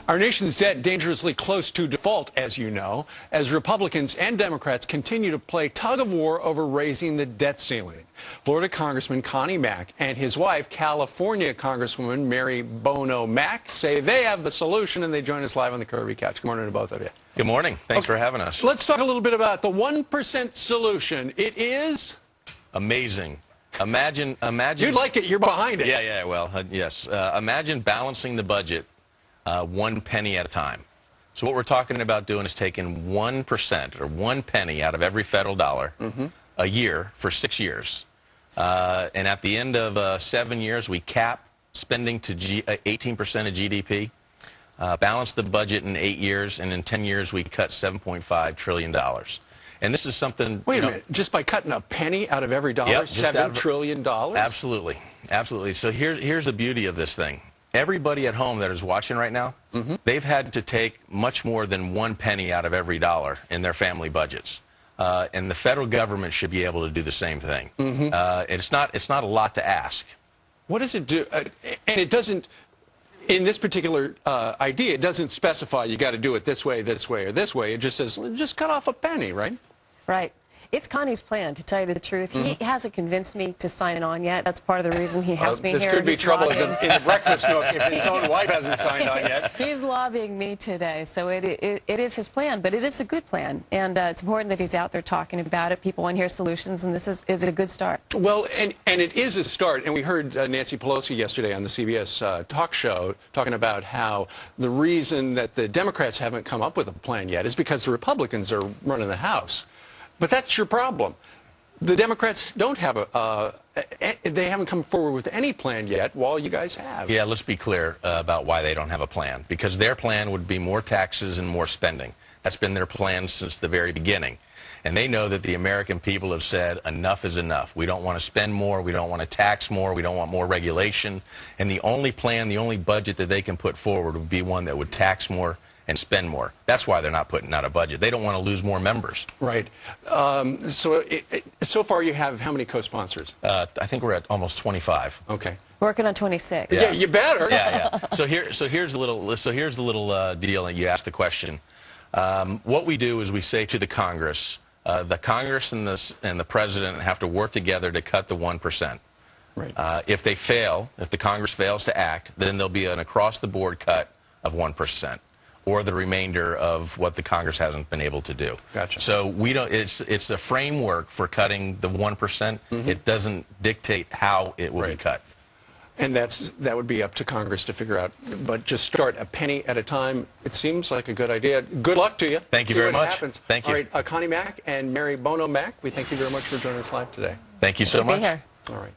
Our nation's debt dangerously close to default, as you know, as Republicans and Democrats continue to play tug-of-war over raising the debt ceiling. Florida Congressman Connie Mack and his wife, California Congresswoman Mary Bono Mack, say they have the solution, and they join us live on the Curvy Couch. Good morning to both of you. Good morning. Thanks for having us. Let's talk a little bit about the 1% solution. It is amazing. Imagine. You like it. You're behind it. Yeah. Well, yes. Imagine balancing the budget 1 penny at a time. So what we're talking about doing is taking 1% or 1 penny out of every federal dollar a year for 6 years. And at the end of 7 years, we cap spending to 18% of GDP, balance the budget in 8 years, and in 10 years, we cut $7.5 trillion. And this is something... Wait a minute. Just by cutting a penny out of every dollar, yep, $7 trillion? Absolutely. Absolutely. So here's the beauty of this thing. Everybody at home that is watching right now, they've had to take much more than 1 penny out of every dollar in their family budgets. And the federal government should be able to do the same thing. It's not a lot to ask. What does it do? And it doesn't, in this particular idea, it doesn't specify you got to do it this way, or this way. It just says, just cut off a penny, right? Right. It's Connie's plan, to tell you the truth. He hasn't convinced me to sign on yet. That's part of the reason he has me here. This could be trouble in the breakfast nook if his own wife hasn't signed on yet. He's lobbying me today, so it is his plan, but it is a good plan. And it's important that he's out there talking about it. People want to hear solutions, and this is a good start. Well, and it is a start. And we heard Nancy Pelosi yesterday on the CBS talk show talking about how the reason that the Democrats haven't come up with a plan yet is because the Republicans are running the House. But that's your problem. The Democrats don't have they haven't come forward with any plan yet, while you guys have. Yeah, let's be clear about why they don't have a plan. Because their plan would be more taxes and more spending. That's been their plan since the very beginning. And they know that the American people have said enough is enough. We don't want to spend more. We don't want to tax more. We don't want more regulation. And the only plan, the only budget that they can put forward would be one that would tax more and spend more. That's why they're not putting out a budget. They don't want to lose more members. Right. So far you have how many co-sponsors? I think we're at almost 25. Okay. Working on 26. Yeah, you better. Yeah. So here's the little deal, and you asked the question. What we do is we say to the Congress and the President have to work together to cut the 1%. Right. If the Congress fails to act, then there'll be an across-the-board cut of 1%. Or the remainder of what the Congress hasn't been able to do. Gotcha. So we don't. It's a framework for cutting the 1%. It doesn't dictate how it will be cut. And that would be up to Congress to figure out. But just start a penny at a time. It seems like a good idea. Good luck to you. Thank you very much. Happens. Thank you. All right, Connie Mack and Mary Bono Mack, we thank you very much for joining us live today. Thank you so much. Be here. All right.